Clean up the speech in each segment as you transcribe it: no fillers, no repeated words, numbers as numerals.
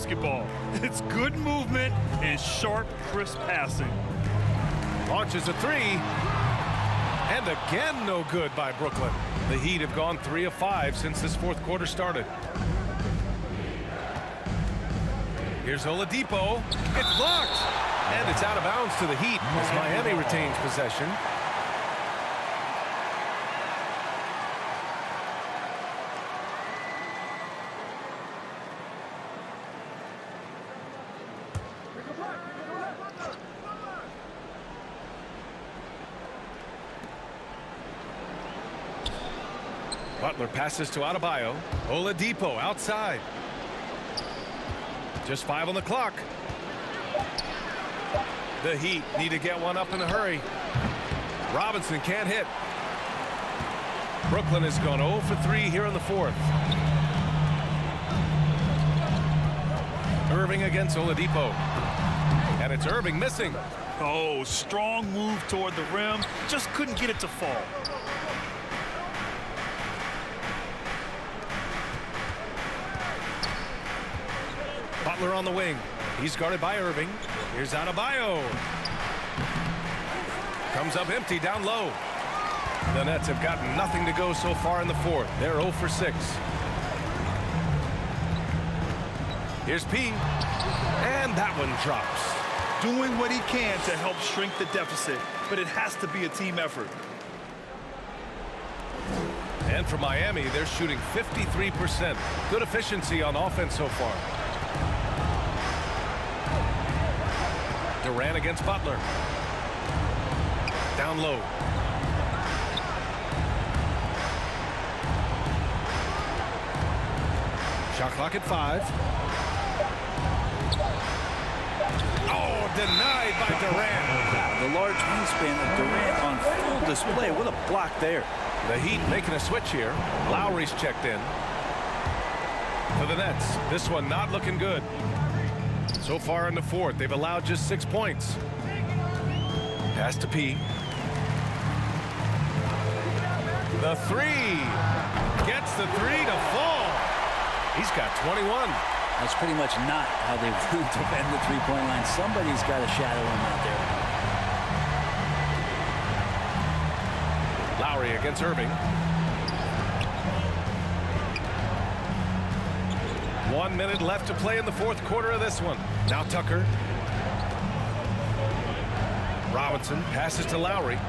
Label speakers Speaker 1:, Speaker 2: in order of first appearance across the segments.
Speaker 1: basketball. It's good movement and sharp, crisp passing.
Speaker 2: Launches a three. And again, no good by Brooklyn. The Heat have gone 3 of 5 since this fourth quarter started. Here's Oladipo. It's blocked. And it's out of bounds to the Heat as Miami retains possession. Butler passes to Adebayo. Oladipo outside. Just 5 on the clock. The Heat need to get one up in a hurry. Robinson can't hit. Brooklyn has gone 0 for 3 here in the fourth. Irving against Oladipo. And it's Irving missing.
Speaker 1: Oh, strong move toward the rim. Just couldn't get it to fall.
Speaker 2: Butler on the wing. He's guarded by Irving. Here's Adebayo. Comes up empty down low. The Nets have gotten nothing to go so far in the fourth. They're 0 for 6. Here's P. And that one drops.
Speaker 1: Doing what he can to help shrink the deficit, but it has to be a team effort.
Speaker 2: And for Miami, they're shooting 53%. Good efficiency on offense so far. Durant against Butler. Down low. Shot clock at 5. Oh, denied by Durant.
Speaker 3: The large wingspan of Durant on full display. What a block there.
Speaker 2: The Heat making a switch here. Lowry's checked in. For the Nets, this one not looking good. So far in the fourth, they've allowed just 6 points. Pass to P. The three. Gets the three to fall. He's got 21.
Speaker 3: That's pretty much not how they want to defend the three-point line. Somebody's got to shadow him out there.
Speaker 2: Lowry against Irving. 1 minute left to play in the fourth quarter of this one. Now Tucker. Robinson passes to Lowry.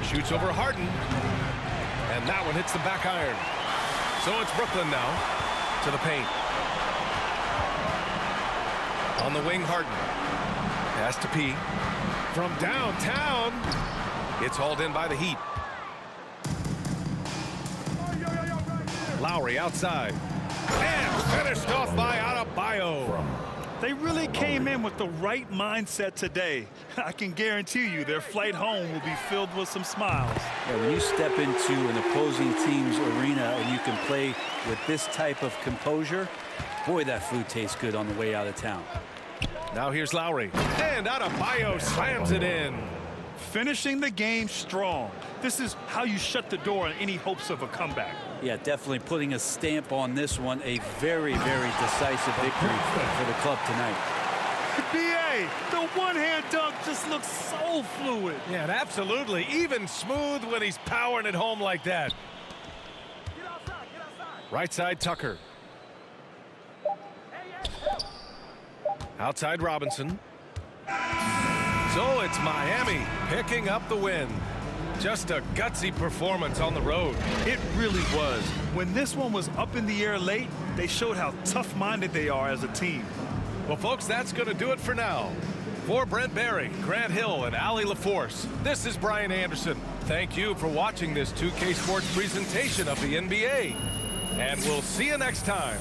Speaker 2: Shoots over Harden. And that one hits the back iron. So it's Brooklyn now to the paint. On the wing, Harden. Pass to P. From downtown. It's hauled in by the Heat. Lowry outside. And finished off by Adebayo.
Speaker 1: They really came in with the right mindset today. I can guarantee you their flight home will be filled with some smiles.
Speaker 3: Yeah, when you step into an opposing team's arena and you can play with this type of composure, boy, that food tastes good on the way out of town.
Speaker 2: Now here's Lowry. And Adebayo slams it in.
Speaker 1: Finishing the game strong. This is how you shut the door on any hopes of a comeback.
Speaker 3: Yeah, definitely putting a stamp on this one. A very, very decisive victory for the club tonight.
Speaker 1: B.A., the one-hand dunk just looks so fluid.
Speaker 2: Yeah, and absolutely. Even smooth when he's powering it home like that. Right side, Tucker. Outside, Robinson. So it's Miami picking up the win. Just a gutsy performance on the road.
Speaker 1: It really was. When this one was up in the air late, they showed how tough-minded they are as a team.
Speaker 2: Well, folks, that's going to do it for now. For Brent Barry, Grant Hill, and Allie LaForce, this is Brian Anderson. Thank you for watching this 2K Sports presentation of the NBA. And we'll see you next time.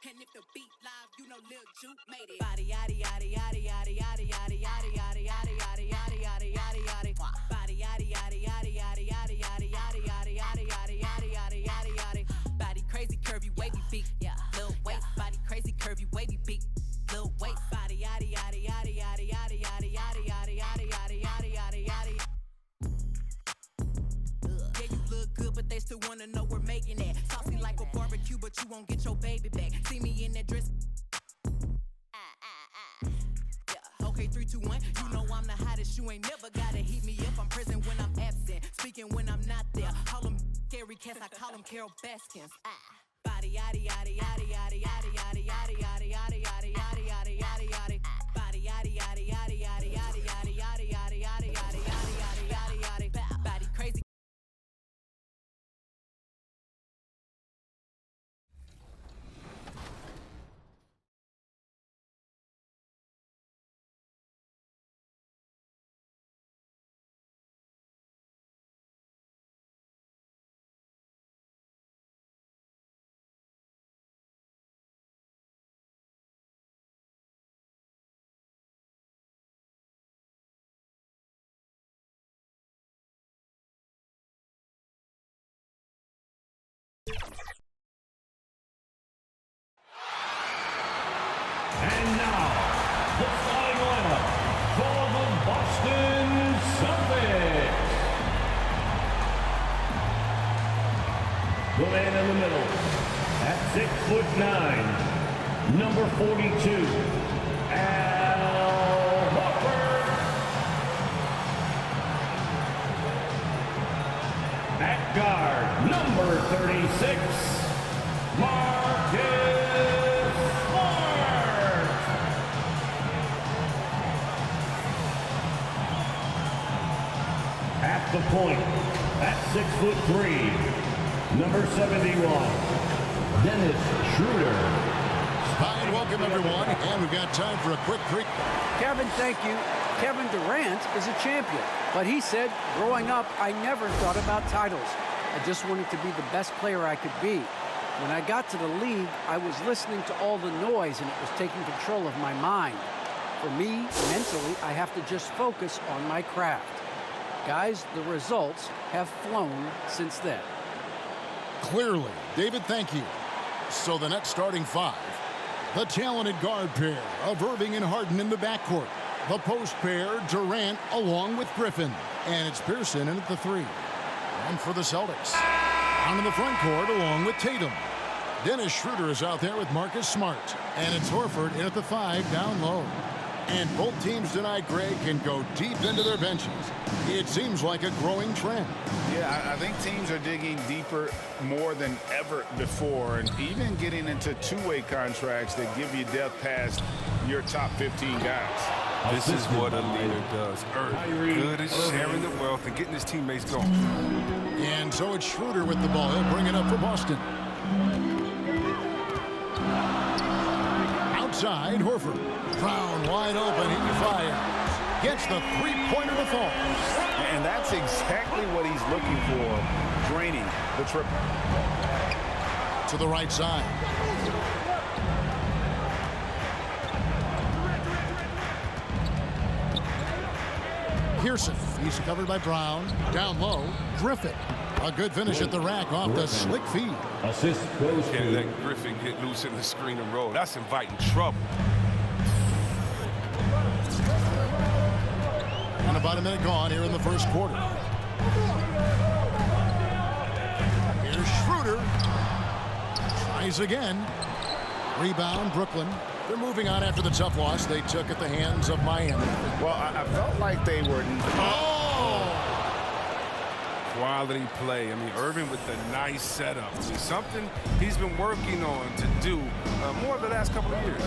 Speaker 4: And if the beat live, you know Lil Juke made it. Body yaddy yaddy yaddy yaddy yaddy yaddy yaddy yaddy yaddy yaddy yaddy yaddy yaddy yaddy. Body yaddy yaddy yaddy yaddy yaddy yaddy yaddy yaddy yaddy yaddy yaddy yaddy yaddy yaddy. Body crazy, curvy, wavy, beat. Yeah, Lil waist. Body crazy, curvy, wavy, beat. Lil waist. Body yaddy yaddy yaddy yaddy yaddy yaddy yaddy yaddy yaddy yaddy yaddy yaddy. Yeah, you look good, but they still wanna know we're making it. Saucy like a barbecue, but you won't get your baby back. See me in that dress. Yeah, okay, 3, 2, 1. You know I'm the hottest. You ain't never gotta heat me up. I'm present when I'm absent, speaking when I'm not there. Call them scary cats, I call them Carol Baskins. Body yaddy yaddy yaddy yaddy yaddy yaddy yaddy yaddy yaddy yaddy yaddy yaddy yaddy yaddy. Body yaddy yaddy yaddy yaddy yaddy yaddy yaddy yaddy yaddy yaddy yaddy yaddy yaddy yaddy. Body crazy.
Speaker 5: And now, the starting lineup for the Boston Celtics. The man in the middle, at 6'9", number 42, Al Horford. At guard, number 36, Marcus Smart. At the point, at 6'3", number 71, Dennis Schroeder.
Speaker 6: Hi, and welcome everyone, and we've got time for a quick break.
Speaker 7: Kevin, thank you. Kevin Durant is a champion, but he said, growing up, I never thought about titles. I just wanted to be the best player I could be. When I got to the league, I was listening to all the noise, and it was taking control of my mind. For me, mentally, I have to just focus on my craft. Guys, the results have flown since then.
Speaker 6: Clearly. David, thank you. So the next starting five, the talented guard pair of Irving and Harden in the backcourt. The post pair, Durant along with Griffin. And it's Pearson in at the 3. And for the Celtics, down in the front court along with Tatum. Dennis Schroeder is out there with Marcus Smart. And it's Horford in at the 5 down low. And both teams tonight, Greg, can go deep into their benches. It seems like a growing trend.
Speaker 8: Yeah, I think teams are digging deeper more than ever before, and even getting into two-way contracts that give you depth past your top 15 guys.
Speaker 2: This is what a leader does. Good at sharing the wealth and getting his teammates going.
Speaker 6: And so it's Schroeder with the ball. He'll bring it up for Boston. Outside, Horford. Brown wide open. He fires. Gets the three-pointer to fall.
Speaker 8: And that's exactly what he's looking for, draining the triple.
Speaker 6: To the right side. Pearson. He's covered by Brown. Down low. Griffin. A good finish at the rack off the slick feed.
Speaker 5: Assist goes
Speaker 2: Can't
Speaker 5: to
Speaker 2: let Griffin get loose in the screen and roll. That's inviting trouble.
Speaker 6: And about a minute gone here in the first quarter. Here's Schroeder. Tries again. Rebound, Brooklyn. They're moving on after the tough loss they took at the hands of Miami.
Speaker 8: Well, I felt like they were...
Speaker 2: Quality play. I mean, Irving with the nice setup. I mean, something he's been working on to do more the last couple of years.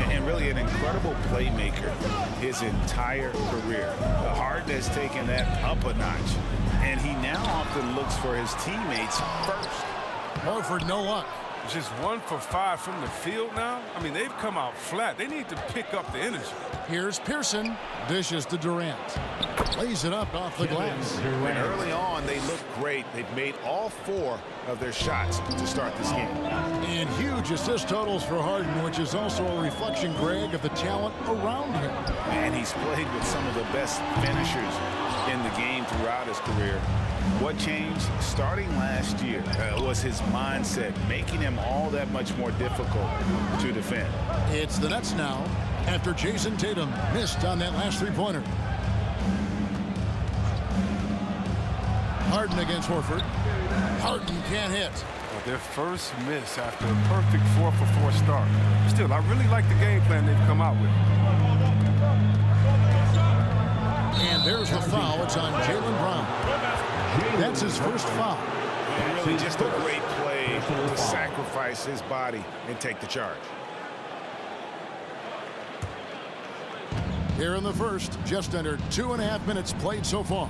Speaker 8: And really an incredible playmaker his entire career. The Harden has taken that up a notch, and he now often looks for his teammates first.
Speaker 6: Horford, no luck.
Speaker 2: Just 1 for 5 from the field now. I mean, they've come out flat. They need to pick up the energy.
Speaker 6: Here's Pearson. Dishes to Durant. Lays it up off the glass.
Speaker 8: And early on, they look great. They've made all 4 of their shots to start this game.
Speaker 6: And huge Huge assist totals for Harden, which is also a reflection, Greg, of the talent around him.
Speaker 8: And he's played with some of the best finishers in the game throughout his career. What changed starting last year was his mindset, making him all that much more difficult to defend.
Speaker 6: It's the Nets now after Jason Tatum missed on that last three-pointer. Harden against Horford. Harden can't hit.
Speaker 9: Their first miss after a perfect 4-for-4 start. Still, I really like the game plan they've come out with.
Speaker 6: And there's the foul. It's on Jaylen Brown. That's his first foul.
Speaker 8: And really just a great play to sacrifice his body and take the charge.
Speaker 6: Here in the first, just under 2.5 minutes played so far.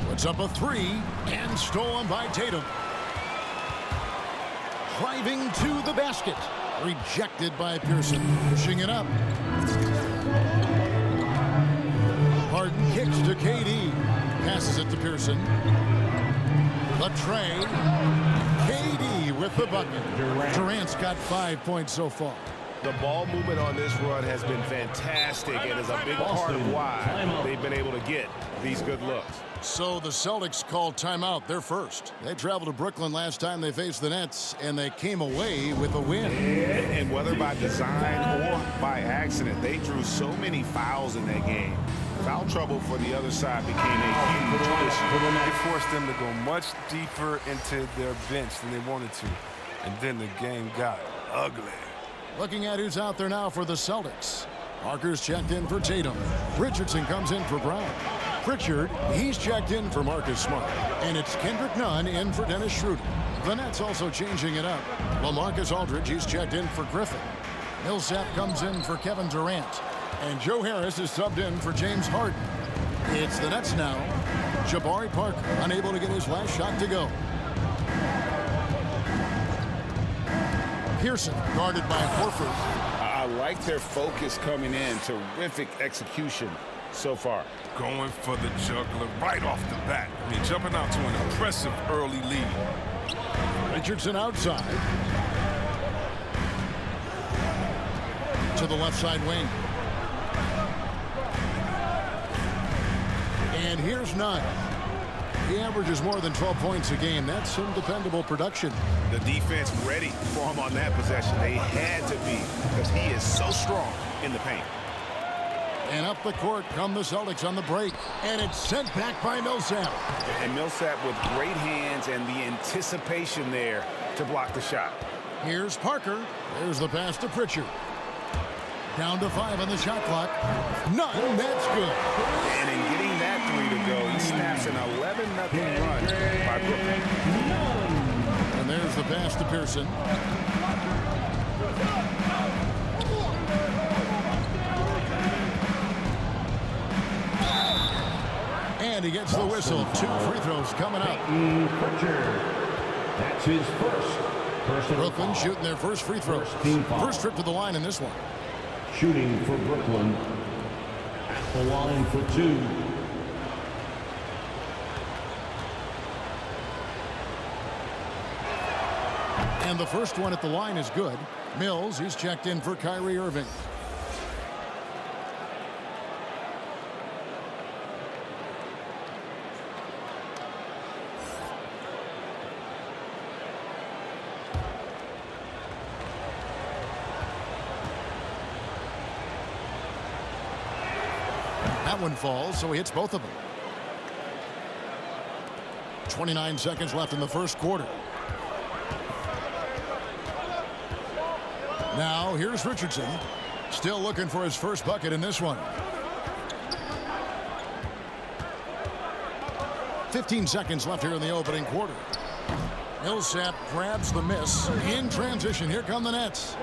Speaker 6: Puts up a three and stolen by Tatum. Driving to the basket. Rejected by Pearson. Pushing it up. Harden kicks to KD. Passes it to Pearson. The tray. KD with the bucket. Durant's got 5 points so far.
Speaker 8: The ball movement on this run has been fantastic and is a big part of why they've been able to get these good looks.
Speaker 6: So the Celtics called timeout. They're first. They traveled to Brooklyn last time they faced the Nets, and they came away with a win.
Speaker 8: And whether by design or by accident, they drew so many fouls in that game. Foul trouble for the other side became a huge issue.
Speaker 9: They forced them to go much deeper into their bench than they wanted to. And then the game got ugly.
Speaker 6: Looking at who's out there now for the Celtics. Parker's checked in for Tatum. Richardson comes in for Brown. Pritchard, he's checked in for Marcus Smart. And it's Kendrick Nunn in for Dennis Schroeder. The Nets also changing it up. LaMarcus Aldridge, he's checked in for Griffin. Millsap comes in for Kevin Durant. And Joe Harris is subbed in for James Harden. It's the Nets now. Jabari Parker unable to get his last shot to go. Pearson guarded by Horford.
Speaker 8: I like their focus coming in. Terrific execution so far.
Speaker 9: Going for the juggler right off the bat. I mean, jumping out to an impressive early lead.
Speaker 6: Richardson outside. To the left side wing. And here's Nunn. He averages more than 12 points a game. That's some dependable production.
Speaker 8: The defense ready for him on that possession. They had to be because he is so strong in the paint.
Speaker 6: And up the court come the Celtics on the break. And it's sent back by Millsap.
Speaker 8: And Millsap with great hands and the anticipation there to block the shot.
Speaker 6: Here's Parker. There's the pass to Pritchard. Down to 5 on the shot clock. None. That's good.
Speaker 8: And in getting that three to go, he snaps an 11-0 run by Brooklyn.
Speaker 6: And there's the pass to Pearson. And he gets the whistle. 2 free throws coming up.
Speaker 5: That's his first.
Speaker 6: Brooklyn shooting their first free throw. First trip to the line in this one.
Speaker 5: Shooting for Brooklyn at the line for 2.
Speaker 6: And the first one at the line is good. Mills, he's checked in for Kyrie Irving. That one falls, so he hits both of them. 29 seconds left in the first quarter. Now, here's Richardson. Still looking for his first bucket in this one. 15 seconds left here in the opening quarter. Millsap grabs the miss. In transition, here come the Nets.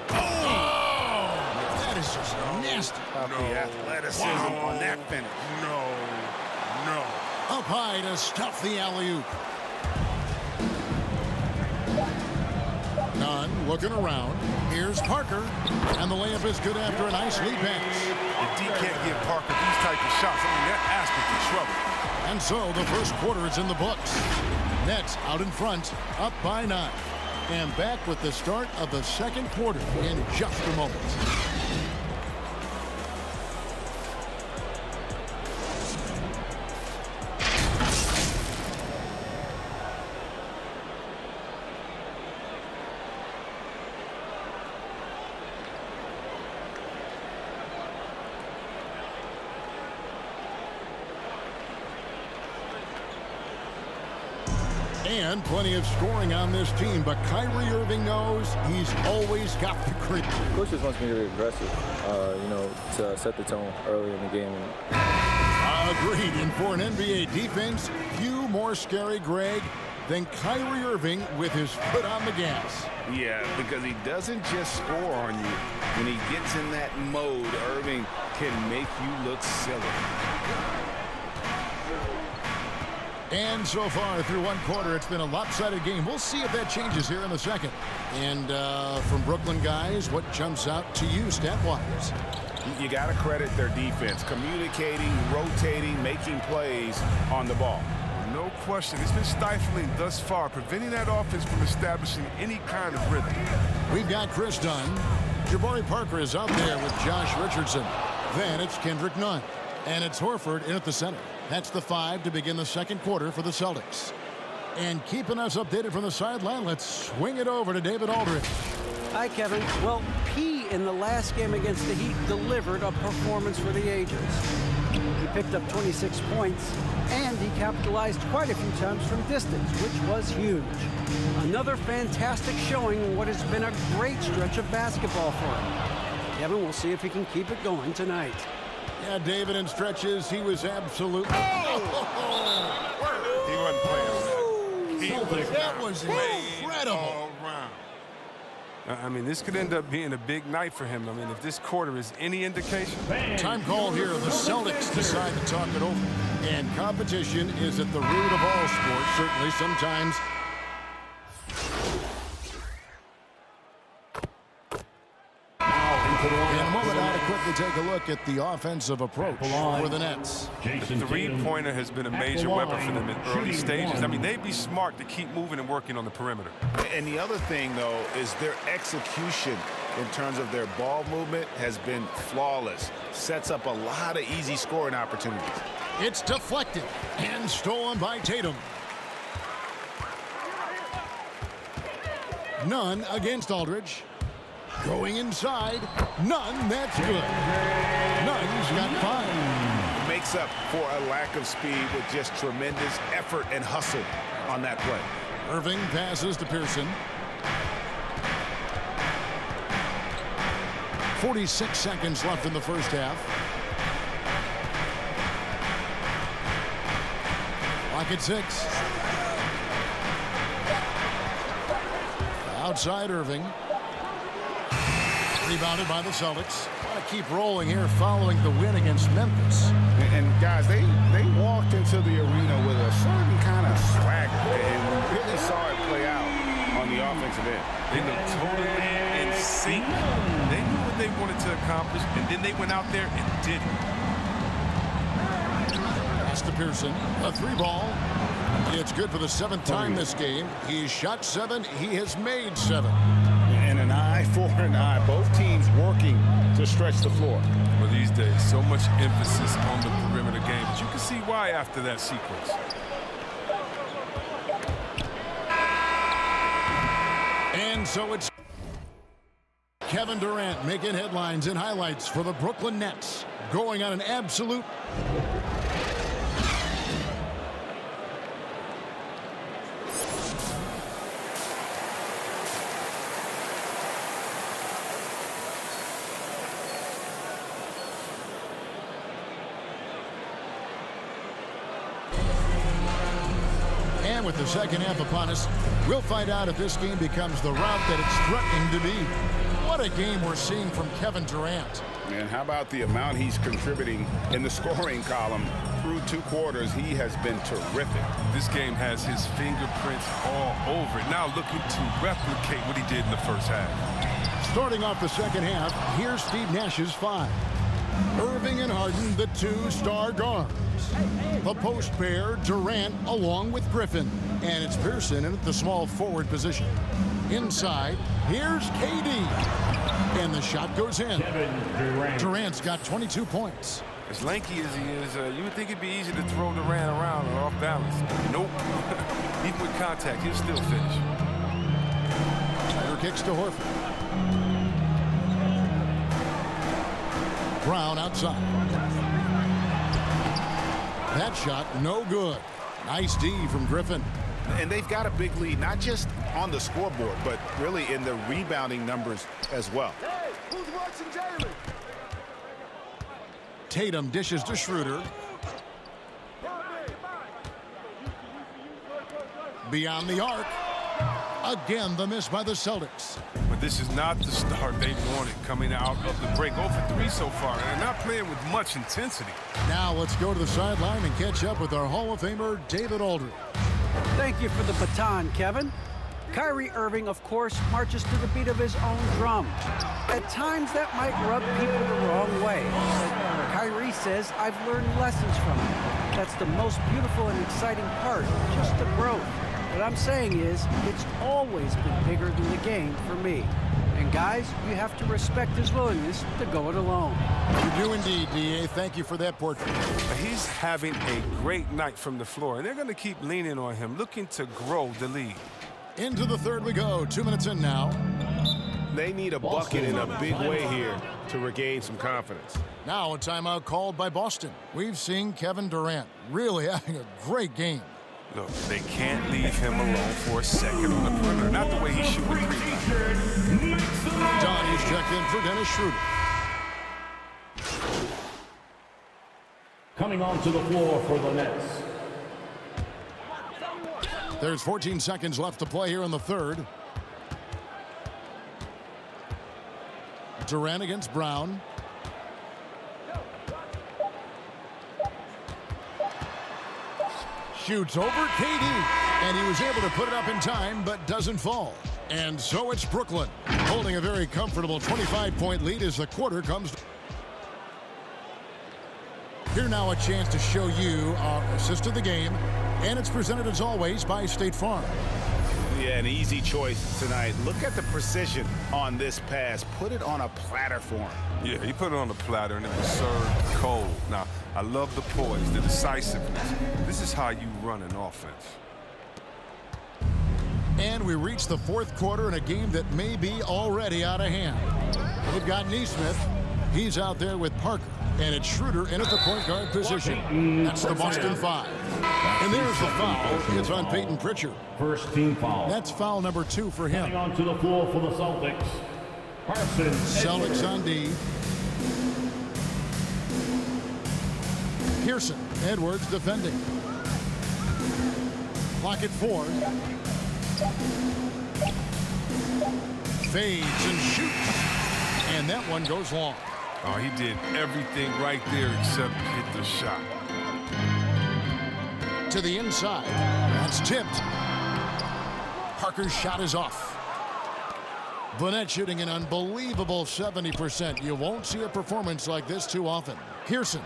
Speaker 6: That is just nasty.
Speaker 8: The athleticism on that finish.
Speaker 9: No.
Speaker 6: Up high to stuff the alley-oop. Nunn looking around. Here's Parker. And the layup is good after a nice lead pass.
Speaker 9: If D can't give Parker these type of shots, I mean, they're asking for trouble.
Speaker 6: And so the first quarter is in the books. Nets out in front, up by 9. And back with the start of the second quarter in just a moment. And plenty of scoring on this team, but Kyrie Irving knows he's always got the creep.
Speaker 10: Coach just wants me to be aggressive, to set the tone early in the game.
Speaker 6: Agreed. And for an NBA defense, few more scary, Greg, than Kyrie Irving with his foot on the gas.
Speaker 8: Yeah, because he doesn't just score on you. When he gets in that mode, Irving can make you look silly.
Speaker 6: And so far through one quarter, it's been a lopsided game. We'll see if that changes here in the second. And from Brooklyn, guys, what jumps out to you stat-wise?
Speaker 8: You got to credit their defense, communicating, rotating, making plays on the ball.
Speaker 9: No question. It's been stifling thus far, preventing that offense from establishing any kind of rhythm.
Speaker 6: We've got Chris Dunn. Jabari Parker is out there with Josh Richardson. Then it's Kendrick Nunn. And it's Horford in at the center. That's the 5 to begin the second quarter for the Celtics. And keeping us updated from the sideline, let's swing it over to David Aldridge.
Speaker 7: Hi, Kevin. Well, P in the last game against the Heat delivered a performance for the ages. He picked up 26 points, and he capitalized quite a few times from distance, which was huge. Another fantastic showing in what has been a great stretch of basketball for him. Kevin, we'll see if he can keep it going tonight.
Speaker 6: Yeah, David, in stretches, he was absolutely...
Speaker 9: He wasn't playing that.
Speaker 6: That was incredible.
Speaker 9: I mean, this could end up being a big night for him. I mean, if this quarter is any indication.
Speaker 6: Time call here. The Celtics decide to talk it over. And competition is at the root of all sports. Certainly, sometimes... In a moment now to quickly take a look at the offensive approach for the Nets.
Speaker 9: The three-pointer has been a major weapon for them in early stages. I mean, they'd be smart to keep moving and working on the perimeter.
Speaker 8: And the other thing, though, is their execution in terms of their ball movement has been flawless. Sets up a lot of easy scoring opportunities.
Speaker 6: It's deflected and stolen by Tatum. None against Aldridge. Going inside. None. That's good. Nunn's got 5.
Speaker 8: Makes up for a lack of speed with just tremendous effort and hustle on that play.
Speaker 6: Irving passes to Pearson. 46 seconds left in the first half. Clock at 6. Outside Irving. Rebounded by the Celtics. Want to keep rolling here following the win against Memphis.
Speaker 8: And guys, they walked into the arena with a certain kind of swagger, and we really saw it play out on the offensive end.
Speaker 9: They looked totally in sync. They knew what they wanted to accomplish, and then they went out there and did it.
Speaker 6: Pass to Pearson. A 3-ball. It's good for the 7th time this game. He's shot 7. He has made 7.
Speaker 8: And an eye for an eye. Both teams working to stretch the floor.
Speaker 9: Well, these days, so much emphasis on the perimeter game, but you can see why after that sequence.
Speaker 6: And so it's Kevin Durant making headlines and highlights for the Brooklyn Nets. Going on an absolute... And with the second half upon us, we'll find out if this game becomes the route that it's threatening to be. What a game we're seeing from Kevin Durant.
Speaker 8: And how about the amount he's contributing in the scoring column through 2 quarters? He has been terrific.
Speaker 9: This game has his fingerprints all over it. Now looking to replicate what he did in the first half.
Speaker 6: Starting off the second half, here's Steve Nash's 5. Irving and Harden, the two-star guards. The post pair, Durant along with Griffin. And it's Pearson in at the small forward position. Inside, here's KD. And the shot goes in. Durant's got 22 points.
Speaker 9: As lanky as he is, you would think it'd be easy to throw Durant around or off balance. Nope. Even with contact, he'll still finish.
Speaker 6: Tiger kicks to Horford. Brown outside. That shot, no good. Nice D from Griffin.
Speaker 8: And they've got a big lead, not just on the scoreboard, but really in the rebounding numbers as well.
Speaker 11: Hey, who's watching Jalen?
Speaker 6: Tatum dishes to Schroeder. Beyond the arc. Again, the miss by the Celtics.
Speaker 9: But this is not the start they wanted coming out of the break. 0 for 3 so far, and they're not playing with much intensity.
Speaker 6: Now let's go to the sideline and catch up with our Hall of Famer, David Aldridge.
Speaker 7: Thank you for the baton, Kevin. Kyrie Irving, of course, marches to the beat of his own drum. At times, that might rub people the wrong way. But Kyrie says, I've learned lessons from him. That's the most beautiful and exciting part, just the growth. What I'm saying is, it's always been bigger than the game for me. And guys, you have to respect his willingness to go it alone.
Speaker 6: You do indeed, D.A. Thank you for that portrait.
Speaker 9: He's having a great night from the floor, and they're going to keep leaning on him, looking to grow the lead.
Speaker 6: Into the third we go. 2 minutes in now.
Speaker 12: They need a bucket in a big way here to regain some confidence.
Speaker 6: Now a timeout called by Boston. We've seen Kevin Durant really having a great game.
Speaker 9: Look, they can't leave him alone for a second on the perimeter. Not the way he should with 3.
Speaker 6: Donnie's checked in for Dennis Schroeder.
Speaker 5: Coming onto the floor for the Nets.
Speaker 6: There's 14 seconds left to play here in the third. Durant against Brown. Shoots over KD, and he was able to put it up in time, but doesn't fall. And so it's Brooklyn, holding a very comfortable 25-point lead as the quarter comes. Here now a chance to show you our assist of the game, and it's presented as always by State Farm.
Speaker 8: Yeah, an easy choice tonight. Look at the precision on this pass. Put it on a platter for him.
Speaker 9: Yeah, he put it on the platter, and it was served cold. Now, I love the poise, the decisiveness. This is how you run an offense.
Speaker 6: And we reach the fourth quarter in a game that may be already out of hand. We've got Neesmith. He's out there with Parker. And it's Schroeder in at the point guard position. That's the Boston 5. And there's the foul. It's on Peyton Pritchard.
Speaker 5: First team foul.
Speaker 6: That's foul number 2 for him.
Speaker 5: Coming onto the floor for the Celtics. Parsons.
Speaker 6: Celtics on D. Pearson. Edwards defending. Clock at 4. Fades and shoots. And that one goes long.
Speaker 9: Oh, he did everything right there except hit the shot.
Speaker 6: To the inside. That's tipped. Parker's shot is off. Burnett shooting an unbelievable 70%. You won't see a performance like this too often. Pearson.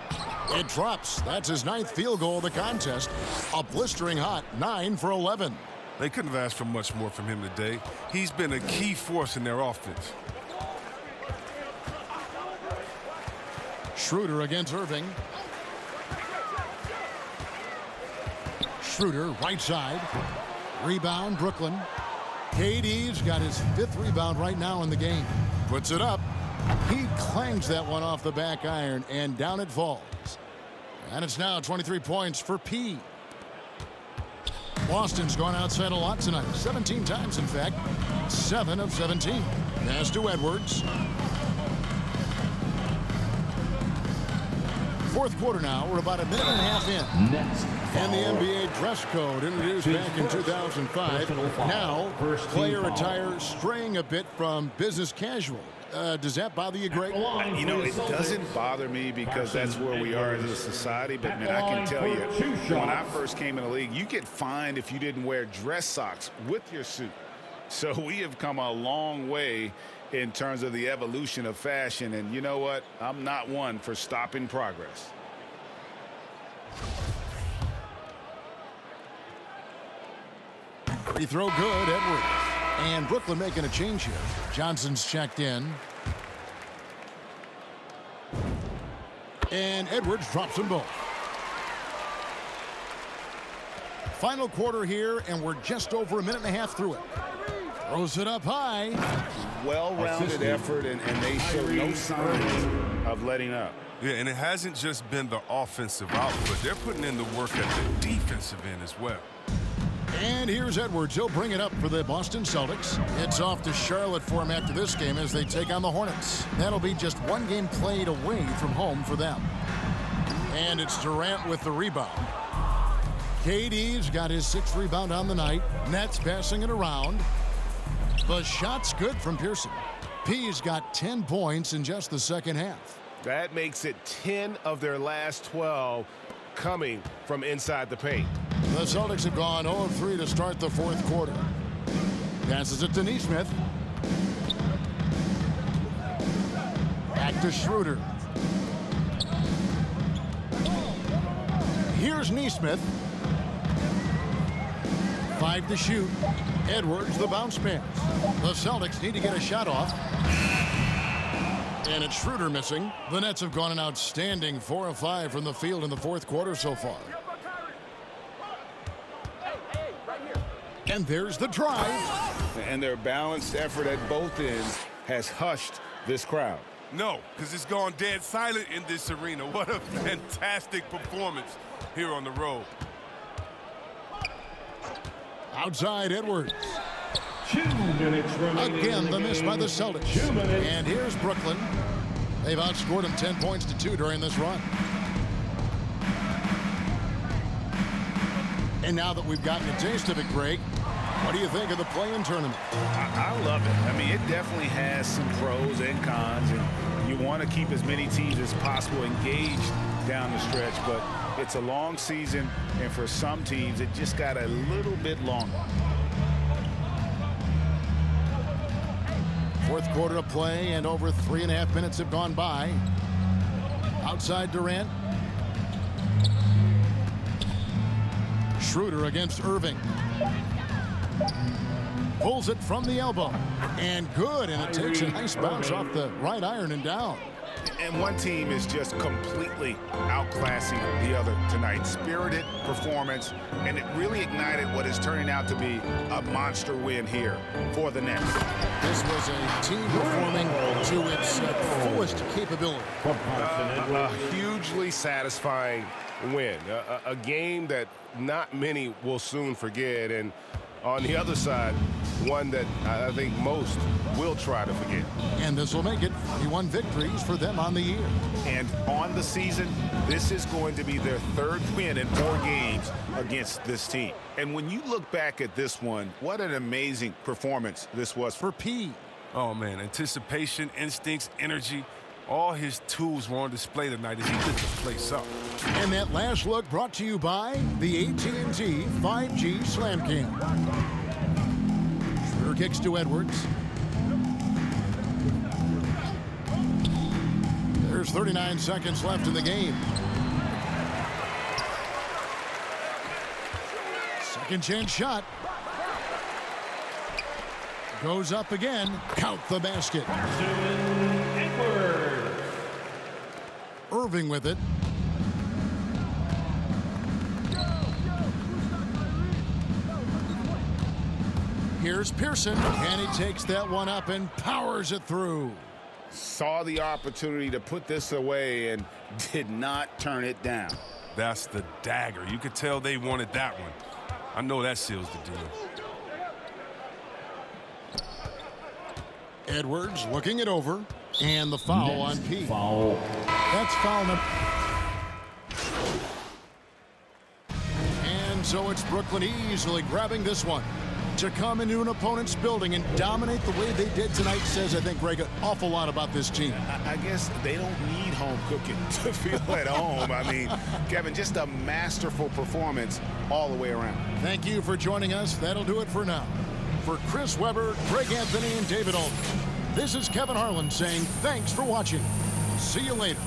Speaker 6: It drops. That's his 9th field goal of the contest. A blistering hot 9 for 11.
Speaker 9: They couldn't have asked for much more from him today. He's been a key force in their offense.
Speaker 6: Schroeder against Irving. Schroeder, right side. Rebound, Brooklyn. KD's got his 5th rebound right now in the game. Puts it up. He clangs that one off the back iron, and down it falls. And it's now 23 points for P. Boston's gone outside a lot tonight. 17 times, in fact. 7 of 17. Pass to Edwards. Fourth quarter now. We're about a minute and a half in.
Speaker 5: Next.
Speaker 6: And the NBA dress code introduced back in 2005. Now, player attire straying a bit from business casual. Does that bother you, Greg?
Speaker 8: You know, it doesn't bother me because that's where we are as a society. But, man, I can tell you, when I first came in the league, you get fined if you didn't wear dress socks with your suit. So we have come a long way in terms of the evolution of fashion. And you know what? I'm not one for stopping progress.
Speaker 6: Free throw good, Edwards. And Brooklyn making a change here. Johnson's checked in. And Edwards drops them both. Final quarter here, and we're just over a minute and a half through it. Throws it up high.
Speaker 8: Well-rounded effort, and they show no signs of letting up.
Speaker 9: Yeah, and it hasn't just been the offensive output. They're putting in the work at the defensive end as well.
Speaker 6: And here's Edwards. He'll bring it up for the Boston Celtics. It's off to Charlotte for him after this game as they take on the Hornets. That'll be just one game played away from home for them. And it's Durant with the rebound. KD's got his 6th rebound on the night. Nets passing it around. The shot's good from Pearson. P's got 10 points in just the second half.
Speaker 12: That makes it 10 of their last 12 coming from inside the paint.
Speaker 6: The Celtics have gone 0 of 3 to start the fourth quarter. Passes it to Nesmith. Back to Schroeder. Here's Nesmith. 5 to shoot. Edwards the bounce pass. The Celtics need to get a shot off. And it's Schroeder missing. The Nets have gone an outstanding 4 of 5 from the field in the fourth quarter so far. And there's the drive.
Speaker 8: And their balanced effort at both ends has hushed this crowd.
Speaker 9: No, because it's gone dead silent in this arena. What a fantastic performance here on the road.
Speaker 6: Outside Edwards.
Speaker 5: 2 minutes remaining.
Speaker 6: Again, the miss by the Celtics. And here's Brooklyn. They've outscored them 10 points to 2 during this run. And now that we've gotten a taste of it, Greg, what do you think of the play-in tournament?
Speaker 8: I love it. I mean, it definitely has some pros and cons, and you want to keep as many teams as possible engaged down the stretch, but it's a long season, and for some teams, it just got a little bit longer.
Speaker 6: Fourth quarter of play, and over 3.5 minutes have gone by. Outside Durant. Schroeder against Irving. Pulls it from the elbow. And good, and it takes a nice bounce off the right iron and down.
Speaker 8: And one team is just completely outclassing the other tonight. Spirited performance, and it really ignited what is turning out to be a monster win here for the Nets.
Speaker 6: This was a team performing to its fullest capability.
Speaker 12: A hugely satisfying win. A game that not many will soon forget, and on the other side, one that I think most will try to forget.
Speaker 6: And this will make it 41 victories for them on the year.
Speaker 8: And on the season, this is going to be their 3rd win in 4 games against this team. And when you look back at this one, what an amazing performance this was for P.
Speaker 9: Oh, man, anticipation, instincts, energy, all his tools were on display tonight as he lit the place up.
Speaker 6: And that last look brought to you by the AT&T 5G Slam Cam. Schroeder kicks to Edwards. There's 39 seconds left in the game. Second chance shot. Goes up again. Count the basket. Irving with it. Here's Pearson, and he takes that one up and powers it through.
Speaker 8: Saw the opportunity to put this away and did not turn it down.
Speaker 9: That's the dagger. You could tell they wanted that one. I know that seals the deal.
Speaker 6: Edwards looking it over, and the foul on P.
Speaker 5: Foul.
Speaker 6: That's foul number. And so it's Brooklyn easily grabbing this one. To come into an opponent's building and dominate the way they did tonight says, I think, Greg, an awful lot about this team.
Speaker 8: I guess they don't need home cooking to feel at home. I mean, Kevin, just a masterful performance all the way around.
Speaker 6: Thank you for joining us. That'll do it for now. For Chris Webber, Greg Anthony, and David Aldridge, This is Kevin Harlan saying thanks for watching. See you later.